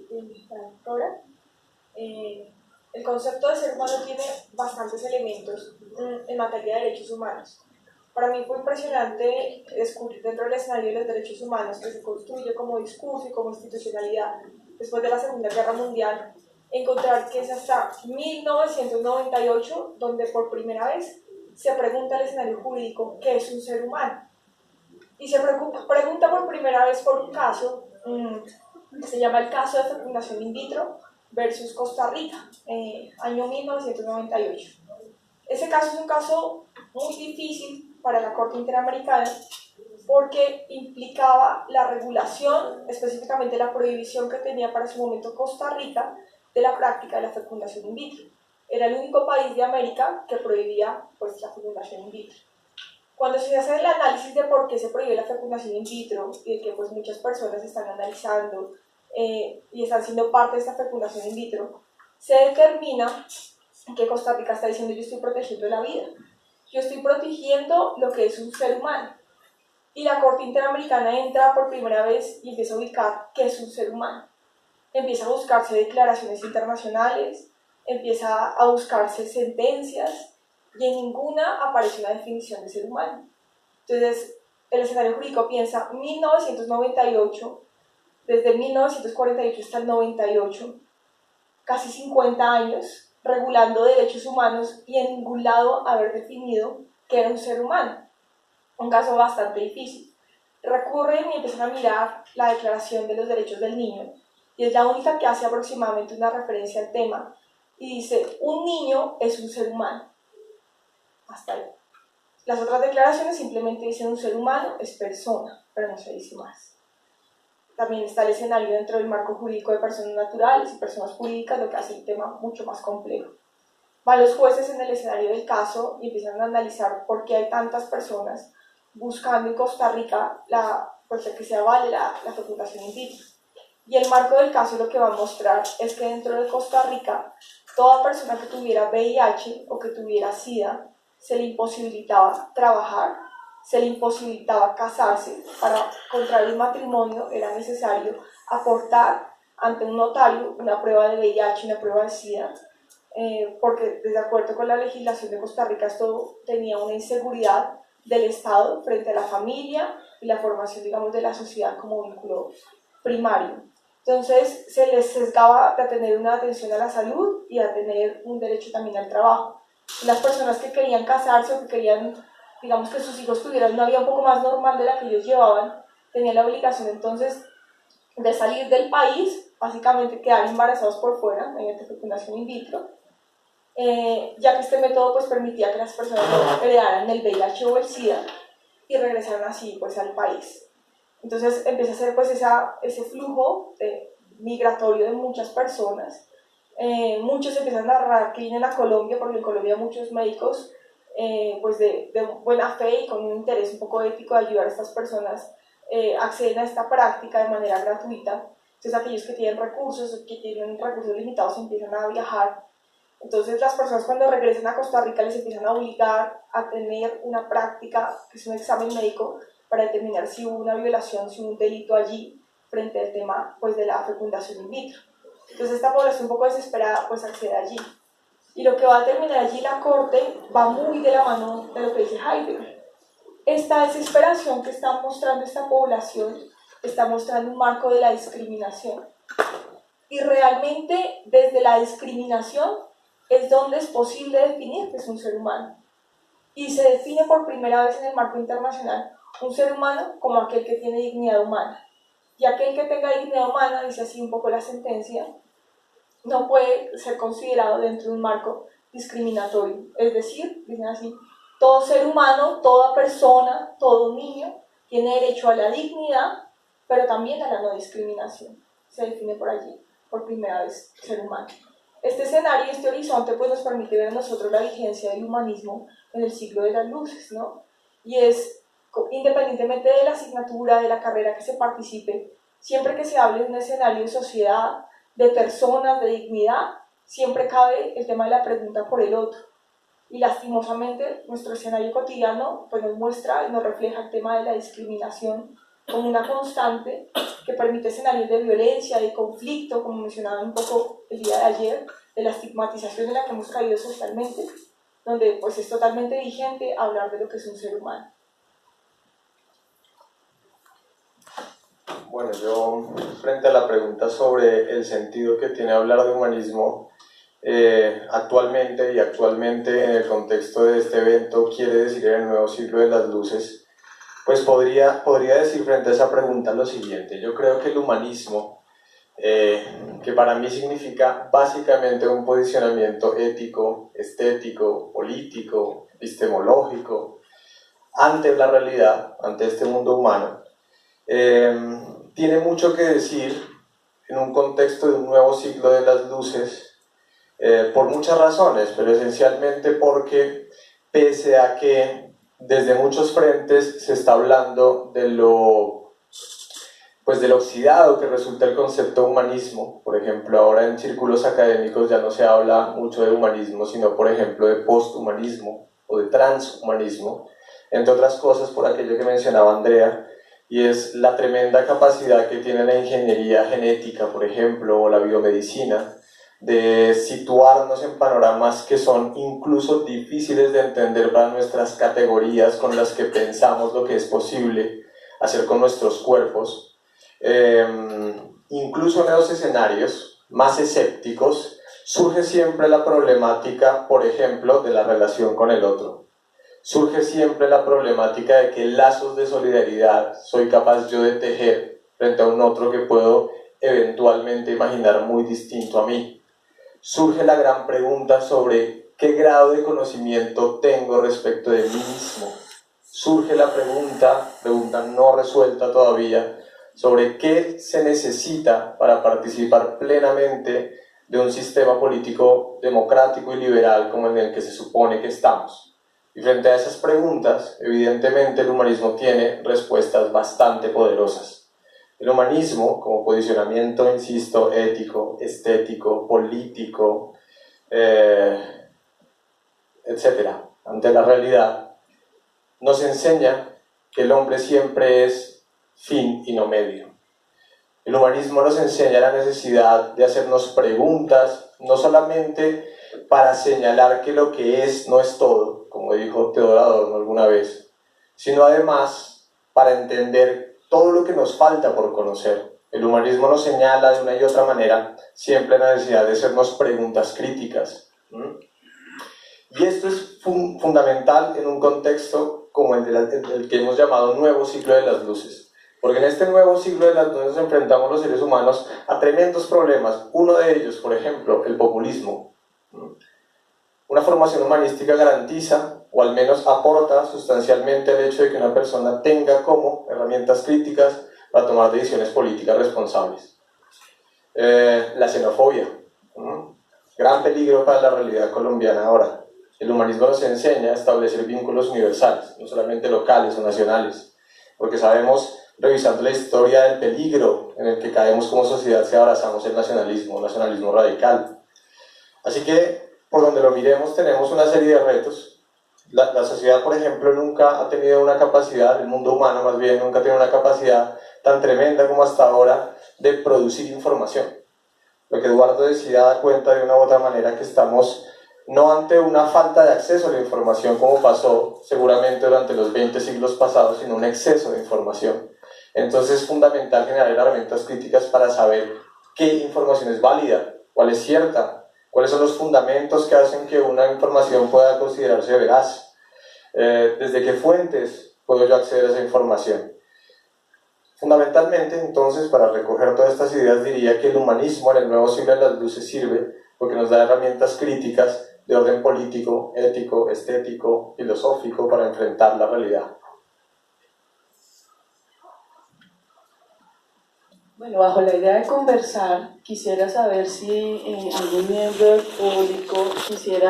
la doctora. El concepto de ser humano tiene bastantes elementos en materia de derechos humanos. Para mí fue impresionante descubrir dentro del escenario de los derechos humanos que se construye como discurso y como institucionalidad después de la Segunda Guerra Mundial, encontrar que es hasta 1998 donde por primera vez se pregunta al escenario jurídico qué es un ser humano. Y se pregunta por primera vez por un caso que se llama el caso de fecundación in vitro versus Costa Rica, año 1998. Ese caso es un caso muy difícil para la Corte Interamericana porque implicaba la regulación, específicamente la prohibición que tenía para su momento Costa Rica de la práctica de la fecundación in vitro. Era el único país de América que prohibía pues, la fecundación in vitro. Cuando se hace el análisis de por qué se prohíbe la fecundación in vitro y de que pues, muchas personas están analizando y están siendo parte de esta fecundación in vitro, se determina que Costa Rica está diciendo yo estoy protegiendo la vida, yo estoy protegiendo lo que es un ser humano. Y la Corte Interamericana entra por primera vez y empieza a ubicar qué es un ser humano. Empieza a buscarse declaraciones internacionales, empieza a buscarse sentencias y en ninguna aparece una definición de ser humano. Entonces, el escenario jurídico piensa 1998, desde 1948 hasta el 98, casi 50 años regulando derechos humanos y en ningún lado haber definido qué era un ser humano. Un caso bastante difícil. Recurren y empiezan a mirar la Declaración de los Derechos del Niño y es la única que hace aproximadamente una referencia al tema y dice, un niño es un ser humano. Hasta ahí. Las otras declaraciones simplemente dicen un ser humano es persona, pero no se dice más. También está el escenario dentro del marco jurídico de personas naturales y personas jurídicas, lo que hace el tema mucho más complejo. Van los jueces en el escenario del caso y empiezan a analizar por qué hay tantas personas buscando en Costa Rica pues, que se avale la fecundación in vitro. Y el marco del caso lo que va a mostrar es que dentro de Costa Rica, toda persona que tuviera VIH o que tuviera SIDA, se le imposibilitaba trabajar, se le imposibilitaba casarse. Para contraer un matrimonio era necesario aportar ante un notario una prueba de VIH y una prueba de SIDA, porque de acuerdo con la legislación de Costa Rica esto tenía una inseguridad del Estado frente a la familia y la formación, digamos, de la sociedad como vínculo primario. Entonces se les sesgaba de tener una atención a la salud y a tener un derecho también al trabajo. Las personas que querían casarse o que querían, digamos, que sus hijos tuvieran una vida un poco más normal de la que ellos llevaban, tenían la obligación entonces de salir del país, básicamente quedar embarazados por fuera mediante fecundación in vitro, ya que este método pues, permitía que las personas heredaran el VIH o el SIDA y regresaran así pues, al país. Entonces empieza a ser pues, ese flujo migratorio de muchas personas. Muchos empiezan a narrar que vienen a Colombia, porque en Colombia muchos médicos pues de buena fe y con un interés un poco ético de ayudar a estas personas acceden a esta práctica de manera gratuita. Entonces aquellos que tienen recursos limitados empiezan a viajar. Entonces las personas cuando regresan a Costa Rica les empiezan a obligar a tener una práctica, que es un examen médico, para determinar si hubo una violación, si hubo un delito allí, frente al tema pues, de la fecundación in vitro. Entonces esta población un poco desesperada pues accede allí. Y lo que va a terminar allí la Corte va muy de la mano de lo que dice Heidegger. Esta desesperación que está mostrando esta población está mostrando un marco de la discriminación. Y realmente desde la discriminación es donde es posible definir que es un ser humano. Y se define por primera vez en el marco internacional un ser humano como aquel que tiene dignidad humana. Y aquel que tenga dignidad humana, dice así un poco la sentencia, no puede ser considerado dentro de un marco discriminatorio. Es decir, dicen así, todo ser humano, toda persona, todo niño tiene derecho a la dignidad, pero también a la no discriminación. Se define por allí, por primera vez, ser humano. Este escenario, este horizonte, pues nos permite ver a nosotros la vigencia del humanismo en el siglo de las luces, ¿no? Y es, independientemente de la asignatura, de la carrera que se participe, siempre que se hable de un escenario de sociedad, de personas, de dignidad, siempre cabe el tema de la pregunta por el otro. Y lastimosamente, nuestro escenario cotidiano pues nos muestra y nos refleja el tema de la discriminación como una constante que permite escenarios de violencia, de conflicto, como mencionaba un poco el día de ayer, de la estigmatización en la que hemos caído socialmente, donde pues es totalmente vigente hablar de lo que es un ser humano. Bueno, yo frente a la pregunta sobre el sentido que tiene hablar de humanismo actualmente en el contexto de este evento, quiere decir en el nuevo siglo de las luces, pues podría decir frente a esa pregunta lo siguiente. Yo creo que el humanismo, que para mí significa básicamente un posicionamiento ético, estético, político, epistemológico, ante la realidad, ante este mundo humano, tiene mucho que decir en un contexto de un nuevo siglo de las luces, por muchas razones, pero esencialmente porque, pese a que desde muchos frentes se está hablando de lo oxidado que resulta el concepto de humanismo. Por ejemplo, ahora en círculos académicos ya no se habla mucho de humanismo, sino por ejemplo de posthumanismo o de transhumanismo, entre otras cosas por aquello que mencionaba Andrea, y es la tremenda capacidad que tiene la ingeniería genética, por ejemplo, o la biomedicina, de situarnos en panoramas que son incluso difíciles de entender para nuestras categorías con las que pensamos lo que es posible hacer con nuestros cuerpos. Incluso en los escenarios más escépticos surge siempre la problemática, por ejemplo, de la relación con el otro. Surge siempre la problemática de qué lazos de solidaridad soy capaz yo de tejer frente a un otro que puedo eventualmente imaginar muy distinto a mí. Surge la gran pregunta sobre qué grado de conocimiento tengo respecto de mí mismo. Surge la pregunta no resuelta todavía, sobre qué se necesita para participar plenamente de un sistema político democrático y liberal como en el que se supone que estamos. Y frente a esas preguntas, evidentemente el humanismo tiene respuestas bastante poderosas. El humanismo, como posicionamiento, insisto, ético, estético, político, etcétera, ante la realidad, nos enseña que el hombre siempre es fin y no medio. El humanismo nos enseña la necesidad de hacernos preguntas, no solamente para señalar que lo que es no es todo, como dijo Theodor Adorno alguna vez, sino además para entender todo lo que nos falta por conocer. El humanismo nos señala de una y otra manera siempre la necesidad de hacernos preguntas críticas. Y esto es fundamental en un contexto como el que hemos llamado nuevo siglo de las luces. Porque en este nuevo siglo de las luces nos enfrentamos los seres humanos a tremendos problemas. Uno de ellos, por ejemplo, el populismo. Una formación humanística garantiza, o al menos aporta sustancialmente el hecho de que una persona tenga como herramientas críticas para tomar decisiones políticas responsables. La xenofobia, gran peligro para la realidad colombiana ahora. El humanismo nos enseña a establecer vínculos universales, no solamente locales o nacionales, porque sabemos, revisando la historia, del peligro en el que caemos como sociedad si abrazamos el nacionalismo radical. Así que, por donde lo miremos, tenemos una serie de retos. La sociedad, por ejemplo, nunca ha tenido una capacidad, el mundo humano más bien, nunca ha tenido una capacidad tan tremenda como hasta ahora de producir información. Lo que Eduardo decía da cuenta de una u otra manera que estamos no ante una falta de acceso a la información como pasó seguramente durante los 20 siglos pasados, sino un exceso de información. Entonces es fundamental generar herramientas críticas para saber qué información es válida, cuál es cierta, cuáles son los fundamentos que hacen que una información pueda considerarse veraz, desde qué fuentes puedo yo acceder a esa información. Fundamentalmente, entonces, para recoger todas estas ideas, diría que el humanismo en el nuevo siglo de las luces sirve porque nos da herramientas críticas de orden político, ético, estético, filosófico para enfrentar la realidad. Bueno, bajo la idea de conversar, quisiera saber si algún miembro del público quisiera